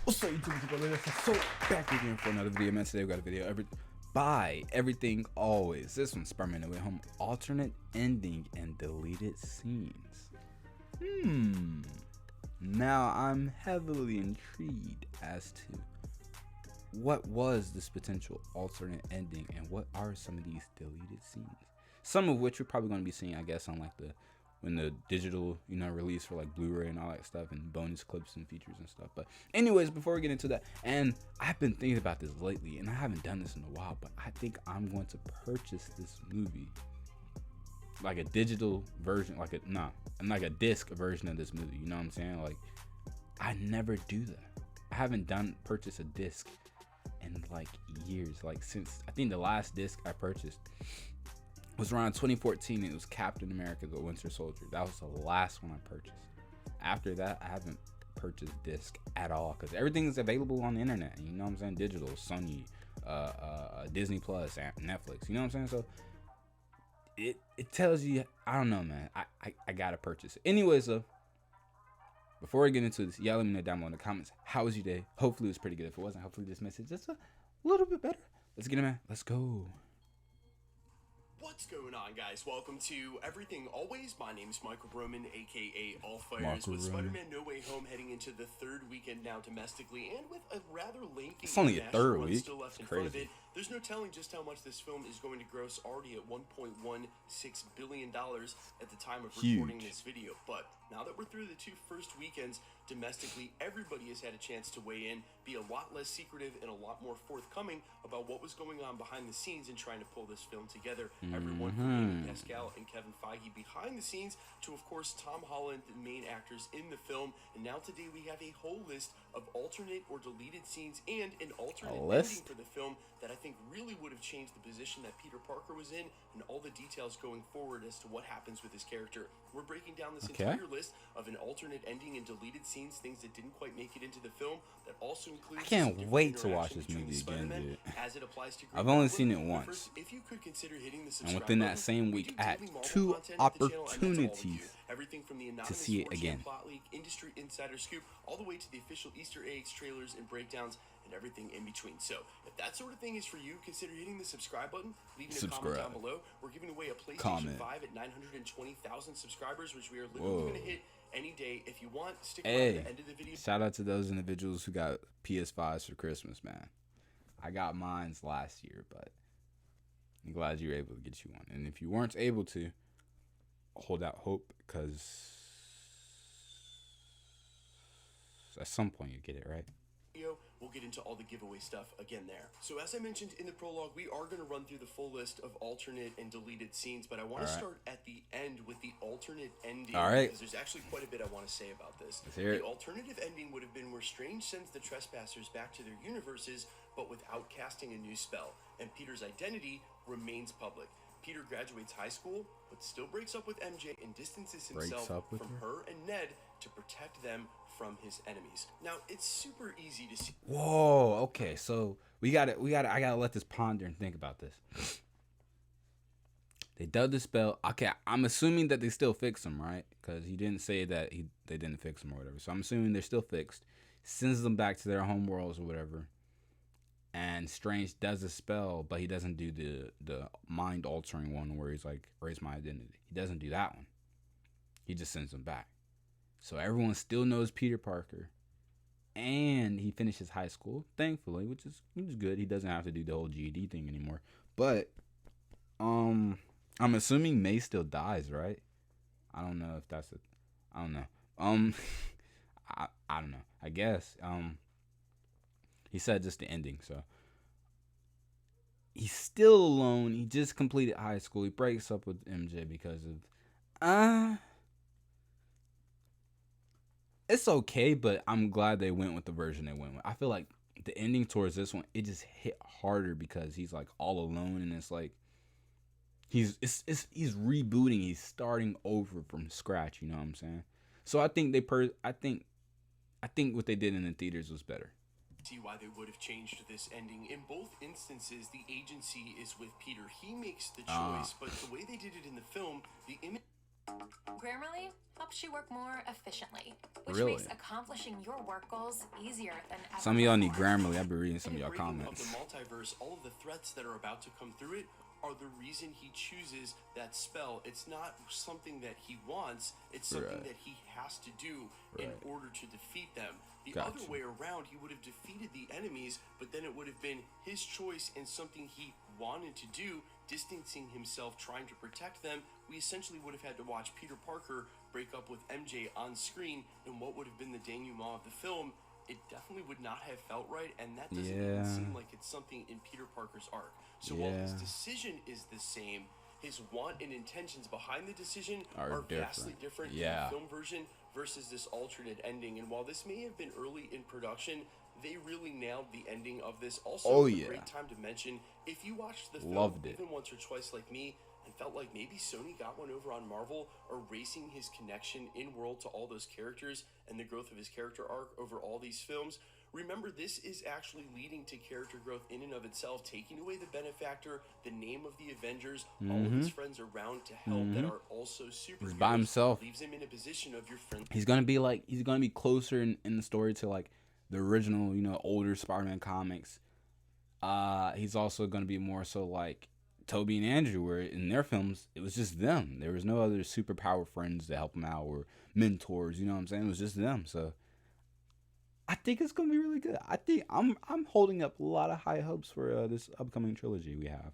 What's up, YouTube people? So back again for another video, man. Today we got a video by Everything Always. This one's Spider-Man No Way Home alternate ending and deleted scenes. Now I'm heavily intrigued as to what was this potential alternate ending and what are some of these deleted scenes. Some of which we're probably going to be seeing, I guess, on like when the digital, release for like Blu-ray and all that stuff and bonus clips and features and stuff. But anyways, before we get into that, and I've been thinking about this lately and I haven't done this in a while, but I think I'm going to purchase this movie, like a digital version, like a disc version of this movie. You know what I'm saying? Like, I never do that. I haven't purchased a disc in like years, like since I think the last disc I purchased was around 2014. It was Captain America the Winter Soldier. That was the last one I purchased. After that, I haven't purchased disc at all because everything is available on the internet. You know what I'm saying? Digital, Sony, Disney Plus, Netflix. You know what I'm saying? So it tells you, I don't know, man. I gotta purchase it. Anyways, before we get into this, y'all let me know down below in the comments, how was your day? Hopefully it was pretty good. If it wasn't, hopefully this message just a little bit better. Let's get it, man. Let's go. What's going on, guys? Welcome to Everything Always. My name is Michael Broman, aka All Fires, with Spider-Man No Way Home heading into the third weekend now domestically, and with a rather lengthy it's only a third week still left in front of it. There's no telling just how much this film is going to gross, already at $1.16 billion at the time of recording this video. But now that we're through the two first weekends domestically, everybody has had a chance to weigh in, be a lot less secretive and a lot more forthcoming about what was going on behind the scenes in trying to pull this film together. Everyone from Amy Pascal and Kevin Feige behind the scenes to, of course, Tom Holland, the main actors in the film. And now today we have a whole list of alternate or deleted scenes and an alternate ending for the film that I think really would have changed the position that Peter Parker was in and all the details going forward as to what happens with his character. We're breaking down this entire list of an alternate ending and deleted scenes, things that didn't quite make it into the film, that also includes. I can't wait to watch this movie again, dude. As it applies to I've only seen it once. First, if you could consider hitting the and within that same week, I had two opportunities everything from the to see it again. Plot leak, industry insider scoop, all the way to the official Easter eggs, trailers, and breakdowns, and everything in between. So, if that sort of thing is for you, consider hitting the subscribe button, leaving a comment down below. We're giving away a PlayStation 5 at 920,000 subscribers, which we are literally going to hit any day. If you want, stick around to the end of the video. Shout out to those individuals who got PS5s for Christmas, man. I got mines last year, but I'm glad you were able to get you one. And if you weren't able to, hold out hope, because at some point you get it, right? We'll get into all the giveaway stuff again there. So as I mentioned in the prologue, we are going to run through the full list of alternate and deleted scenes, but I want to start at the end with the alternate ending. All right. Because there's actually quite a bit I want to say about this. Let's hear it. The alternative ending would have been where Strange sends the trespassers back to their universes, but without casting a new spell, and Peter's identity remains public. Peter graduates high school, but still breaks up with MJ and distances himself from her and Ned to protect them from his enemies. Now, it's super easy to see. Whoa, okay, so I gotta let this ponder and think about this. They dug the spell. Okay, I'm assuming that they still fixed him, right? Because he didn't say that they didn't fix him or whatever. So I'm assuming they're still fixed. Sends them back to their home worlds or whatever. And Strange does a spell, but he doesn't do the mind altering one where he's like, erase my identity. He doesn't do that one. He just sends them back. So everyone still knows Peter Parker. And he finishes high school, thankfully, which is good. He doesn't have to do the whole GED thing anymore. But I'm assuming May still dies, right? I don't know if that's it. I don't know. I don't know. I guess. He said just the ending, so he's still alone. He just completed high school. He breaks up with MJ because of it's okay, but I'm glad they went with the version they went with. I feel like the ending towards this one, it just hit harder because he's like all alone, and it's like he's rebooting. He's starting over from scratch. You know what I'm saying? So I think I think what they did in the theaters was better. See why they would have changed this ending. In both instances, the agency is with Peter. He makes the choice, but the way they did it in the film, the image. Grammarly helps you work more efficiently, which Really? makes accomplishing your work goals easier than ever. Some of y'all need before. Grammarly. I've been reading some of In y'all breaking comments. of the multiverse, all of the threats that are about to come through it are the reason he chooses that spell. It's not something that he wants, it's something Right. that he has to do in Right. order to defeat them. The Gotcha. other way around, he would have defeated the enemies, but then it would have been his choice and something he wanted to do, distancing himself, trying to protect them. We essentially would have had to watch Peter Parker break up with MJ on screen in what would have been the denouement of the film. It definitely would not have felt right, and that doesn't even Yeah. seem like it's something in Peter Parker's arc. So while his Yeah. decision is the same, his want and intentions behind the decision Are vastly different. different Yeah. in the film version versus this alternate ending. And while this may have been early in production, they really nailed the ending of this. Also, Oh, a yeah. great time to mention, if you watched the film Loved it. even once or twice like me, and felt like maybe Sony got one over on Marvel, erasing his connection in world to all those characters and the growth of his character arc over all these films, remember this is actually leading to character growth in and of itself, taking away the benefactor, the name of the Avengers, all of his friends around to help that are also superheroes. He's by himself. Leaves him in a position of your friend. He's gonna be closer in the story to like the original, older Spider-Man comics. He's also gonna be more so like Tobey and Andrew, where in their films it was just them. There was no other superpower friends to help him out or mentors. You know what I'm saying? It was just them. So I think it's gonna be really good. I think I'm holding up a lot of high hopes for this upcoming trilogy we have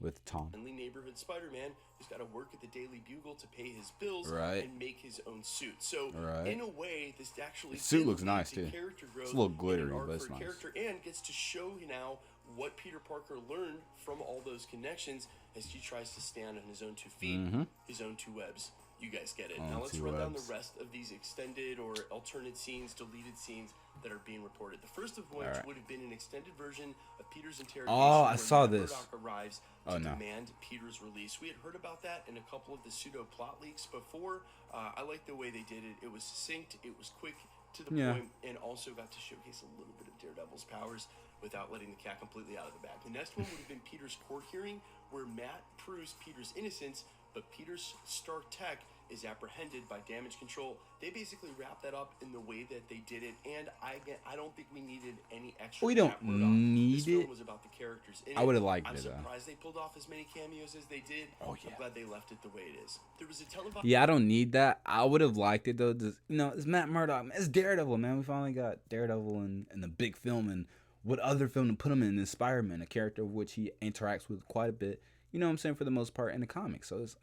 with Tom. Friendly neighborhood Spider-Man who's got to work at the Daily Bugle to pay his bills Right. and make his own suit. So Right. in a way, this actually The suit did looks lead nice, to too. character growth It's a little in glittery, an arc but it's for nice. character, and gets to show you now what Peter Parker learned from all those connections as he tries to stand on his own 2 feet, his own 2 webs. You guys get it. Own Now let's 2 run down the webs. rest of these extended or alternate scenes, deleted scenes that are being reported. The first of which Alright. would have been an extended version of Peter's interrogation. Oh, I where saw Matt this. Murdock arrives Oh, to no. demand Peter's release. We had heard about that in a couple of the pseudo plot leaks before. I like the way they did it. It was succinct, it was quick to the Yeah. point, and also got to showcase a little bit of Daredevil's powers without letting the cat completely out of the bag. The next one would have been Peter's court hearing, where Matt proves Peter's innocence, but Peter's Stark Tech is apprehended by damage control. They basically wrapped that up in the way that they did it, and I don't think we needed any extra. We don't Matt Murdock. need this film it. was about the characters in I it. would've liked I'm it, though. surprised they pulled off as many cameos as they did. Oh, yeah. I'm glad they left it the way it is. There was a televised. Yeah, I don't need that. I would have liked it though. Just, it's Matt Murdock. It's Daredevil, man. We finally got Daredevil in the big film, and what other film to put him in? Spider-Man, a character of which he interacts with quite a bit. You know what I'm saying, for the most part in the comics. So it's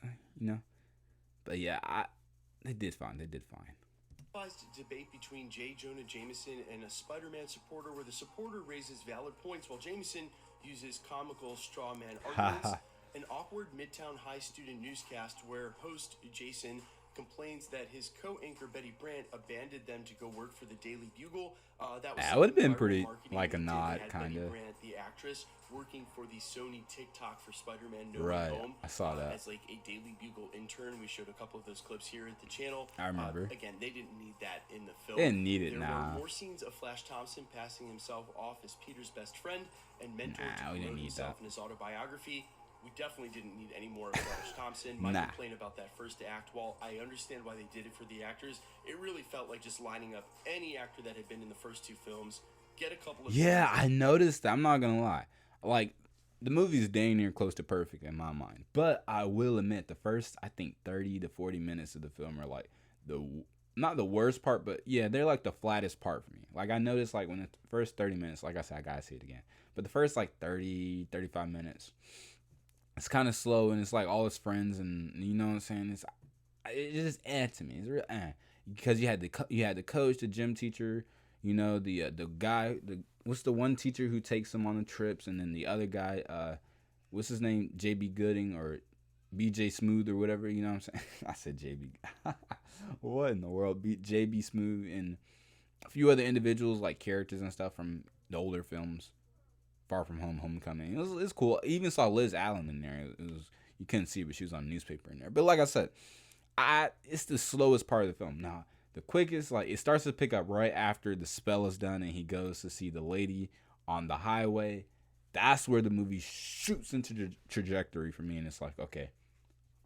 but yeah, they did fine. Debate between J. Jonah Jameson and a Spider-Man supporter, where the supporter raises valid points while Jameson uses comical straw man arguments. An awkward Midtown High student newscast where host Jason complains that his co-anchor Betty Brant abandoned them to go work for the Daily Bugle. That would've been viral pretty, marketing like, a they did. They nod, had kinda. Betty Brant, the actress, working for the Sony TikTok for Spider-Man No Way Right, Home. I saw that. As like a Daily Bugle intern. We showed a couple of those clips here at the channel. I remember. Again, they didn't need that in the film. They didn't need it, There nah. were more scenes of Flash Thompson passing himself off as Peter's best friend and mentor Nah, to we didn't promote need himself that. in his autobiography. We definitely didn't need any more of Flash Thompson. My Nah. complaint about that first act, while I understand why they did it for the actors, it really felt like just lining up any actor that had been in the first 2 films, get a couple of Yeah, scenes I noticed that. I'm not gonna lie. Like, the movie's dang near close to perfect in my mind. But I will admit, the first, I think, 30 to 40 minutes of the film are like not the worst part, but yeah, they're like the flattest part for me. Like, I noticed, like, when the first 30 minutes, like I said, I gotta see it again. But the first, like, 30, 35 minutes, it's kind of slow, and it's like all his friends, and you know what I'm saying? It just to me. It's real because you had the coach, the gym teacher, the guy, what's the one teacher who takes him on the trips, and then the other guy, what's his name, JB Gooding or BJ Smooth or whatever, you know what I'm saying? I said JB. What in the world? JB Smooth, and a few other individuals, like characters and stuff from the older films. Far From Home, Homecoming. It was cool. I even saw Liz Allen in there. It was, you couldn't see, but she was on the newspaper in there. But like I said, it's the slowest part of the film. Now, the quickest, like, it starts to pick up right after the spell is done and he goes to see the lady on the highway. That's where the movie shoots into the trajectory for me, and it's like, okay,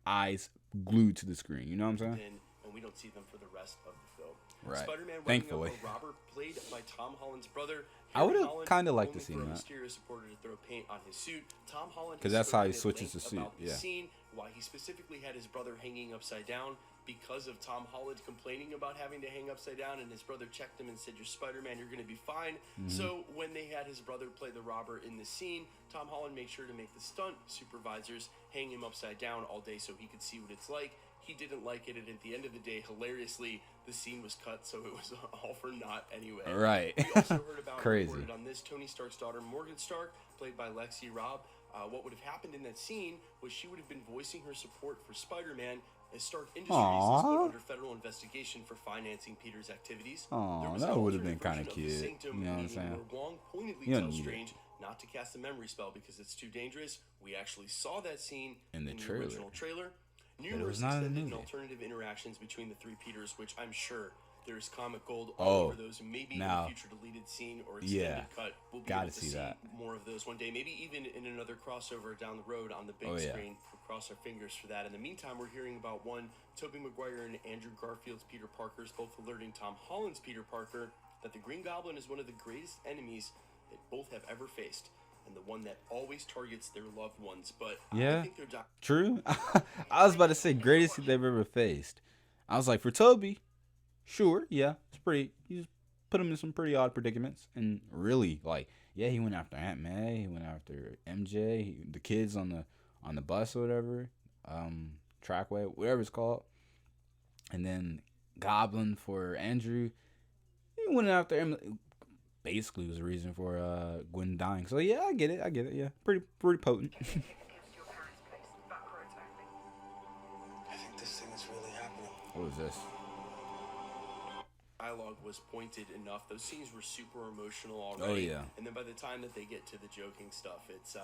eyes glued to the screen. You know what I'm saying? And we don't see them for the rest of the film. Right. Spider-Man Thankfully. running up a robber played by Tom Holland's brother. I would have Holland, kind of liked to only see for a that. mysterious supporter to throw paint on his suit. Tom Holland 'Cause has that's how he spoken at switches length the suit, about the yeah. scene, why he specifically had his brother hanging upside down because of Tom Holland complaining about having to hang upside down, and his brother checked him and said, "You're Spider-Man, you're going to be fine." So when they had his brother play the robber in the scene, Tom Holland made sure to make the stunt supervisors hang him upside down all day so he could see what it's like. He didn't like it, and at the end of the day, hilariously, the scene was cut, so it was all for naught anyway. Right. We also heard about Crazy. reported on this Tony Stark's daughter, Morgan Stark, played by Lexi Robb. What would have happened in that scene was she would have been voicing her support for Spider-Man as Stark Industries is put under federal investigation for financing Peter's activities. Aw, that would have been kind of cute. You know what I'm saying? Wong pointedly You don't tells need it. Strange not to cast a memory spell because it's too dangerous. We actually saw that scene In the trailer. original trailer. But it Numerous was not in the extended and movie. alternative interactions between the three Peters, which I'm sure there's comic gold all over those. Maybe now- in a future deleted scene or extended cut, we'll be gotta able to see see that. more of those one day. Maybe even in another crossover down the road on the big screen. We'll cross our fingers for that. In the meantime, we're hearing about one, Tobey Maguire and Andrew Garfield's Peter Parkers, both alerting Tom Holland's Peter Parker that the Green Goblin is one of the greatest enemies that both have ever faced, and the one that always targets their loved ones. But I Yeah. think they're True. I was about to say greatest they've ever faced. I was like, for Tobey, sure, yeah, it's pretty. You just put him in some pretty odd predicaments, and really, like, yeah, he went after Aunt May, he went after MJ, the kids on the bus or whatever, trackway, whatever it's called, and then Goblin for Andrew. He went after him. Basically, was the reason for Gwen dying. So yeah, I get it. Yeah, pretty potent. I think this thing is really happening. What was this? dialogue was pointed enough. Those scenes were super emotional already. Oh yeah. And then by the time that they get to the joking stuff, it's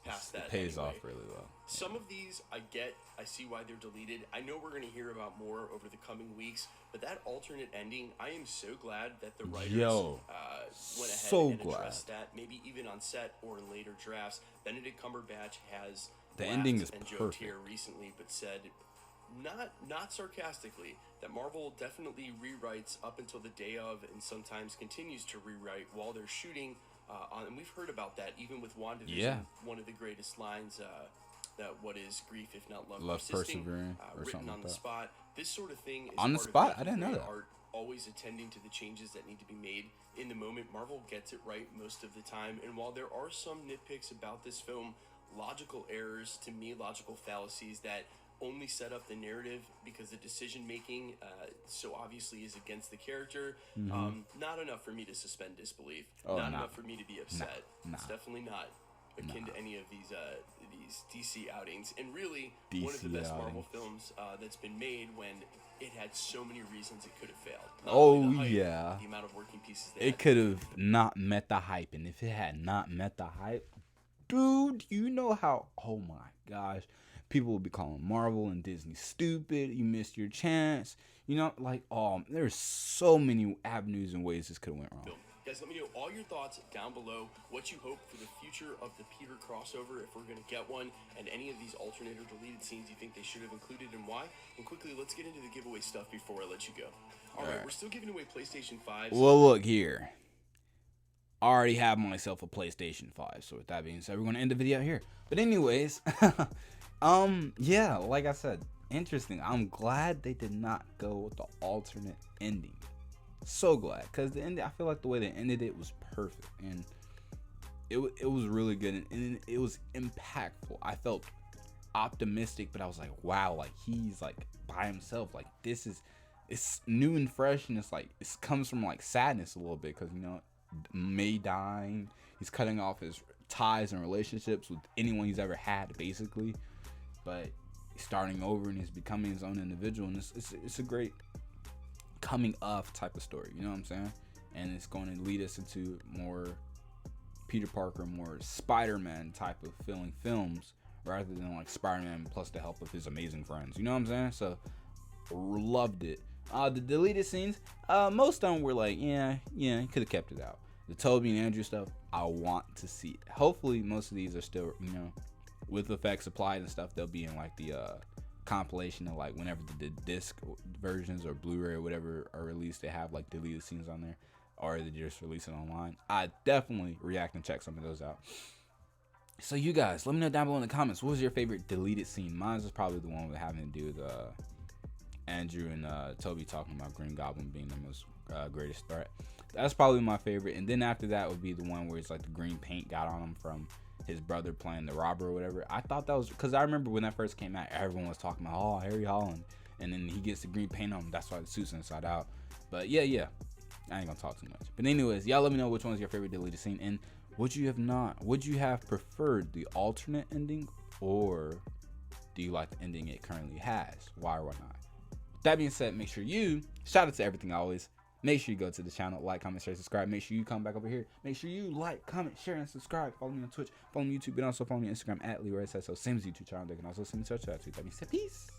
past that. It pays anyway. off really well. Some of these I get. I see why they're deleted. I know we're going to hear about more over the coming weeks, but that alternate ending, I am so glad that the writers went ahead so and glad. addressed that, maybe even on set or in later drafts. Benedict Cumberbatch has The laughed ending is and joked perfect. here recently, but said, not sarcastically, that Marvel definitely rewrites up until the day of, and sometimes continues to rewrite while they're shooting. And we've heard about that even with WandaVision. Yeah. One of the greatest lines, that what is grief if not love, Love persisting, persevering, or written something on like the that. spot. This sort of thing is On the part of spot? making I didn't know great that. art, always attending to the changes that need to be made in the moment. Marvel gets it right most of the time, and while there are some nitpicks about this film, logical errors, to me, logical fallacies that only set up the narrative because the decision making so obviously is against the character. Not enough for me to suspend disbelief. Oh, not nah. enough for me to be upset. Nah. It's definitely not akin to any of these DC outings. And really, one of the DC best Marvel outings. films that's been made when it had so many reasons it could have failed. Not Oh, only the hype, yeah. the amount of working pieces they It had. could have not met the hype, and if it had not met the hype, dude, you know how? Oh my gosh, people would be calling Marvel and Disney stupid. You missed your chance. You know, like, there's so many avenues and ways this could have went wrong. Guys, let me know all your thoughts down below, what you hope for the future of the Peter crossover, if we're going to get one, and any of these alternate or deleted scenes you think they should have included and why. And quickly, let's get into the giveaway stuff before I let you go. All right, we're still giving away PlayStation 5s. Well, look here. I already have myself a PlayStation 5, so with that being said, we're going to end the video here. But anyways, yeah, like I said, interesting. I'm glad they did not go with the alternate ending. So glad, because the ending, I feel like the way they ended it was perfect, and it was really good, and it was impactful. I felt optimistic, but I was like, wow, like he's like by himself. Like it's new and fresh, and it's like it comes from like sadness a little bit, because you know, May dying, he's cutting off his ties and relationships with anyone he's ever had, basically, but he's starting over and he's becoming his own individual, and it's a great coming of type of story, you know what I'm saying? And it's going to lead us into more Peter Parker, more Spider-Man type of feeling films, rather than like Spider-Man plus the help of his amazing friends, you know what I'm saying? So loved it. The deleted scenes, most of them were like, yeah, he could have kept it out. The Tobey and Andrew stuff, I want to see it. Hopefully most of these are still, you know, with effects applied and stuff, they'll be in like the compilation of like whenever the disc versions or Blu-ray or whatever are released, they have like deleted scenes on there, or they just release it online. I definitely react and check some of those out. So you guys, let me know down below in the comments, what was your favorite deleted scene? Mine is probably the one with having to do with Andrew and Tobey talking about Green Goblin being the most greatest threat. That's probably my favorite. And then after that would be the one where it's like the green paint got on him from his brother playing the robber or whatever. I thought that was, because I remember when that first came out, everyone was talking about, oh, Harry Holland, and then he gets the green paint on him. That's why the suit's inside out. But yeah, I ain't gonna talk too much. But anyways, y'all let me know which one's your favorite deleted scene, and would you have preferred the alternate ending, or do you like the ending it currently has? Why or why not? With that being said, make sure you shout out to everything always. Make sure you go to the channel, like, comment, share, subscribe. Make sure you come back over here. Make sure you like, comment, share, and subscribe. Follow me on Twitch, follow me on YouTube, and also follow me on Instagram at LeroySS. So same as YouTube channel. They can also send me to that tweet. That being said, peace.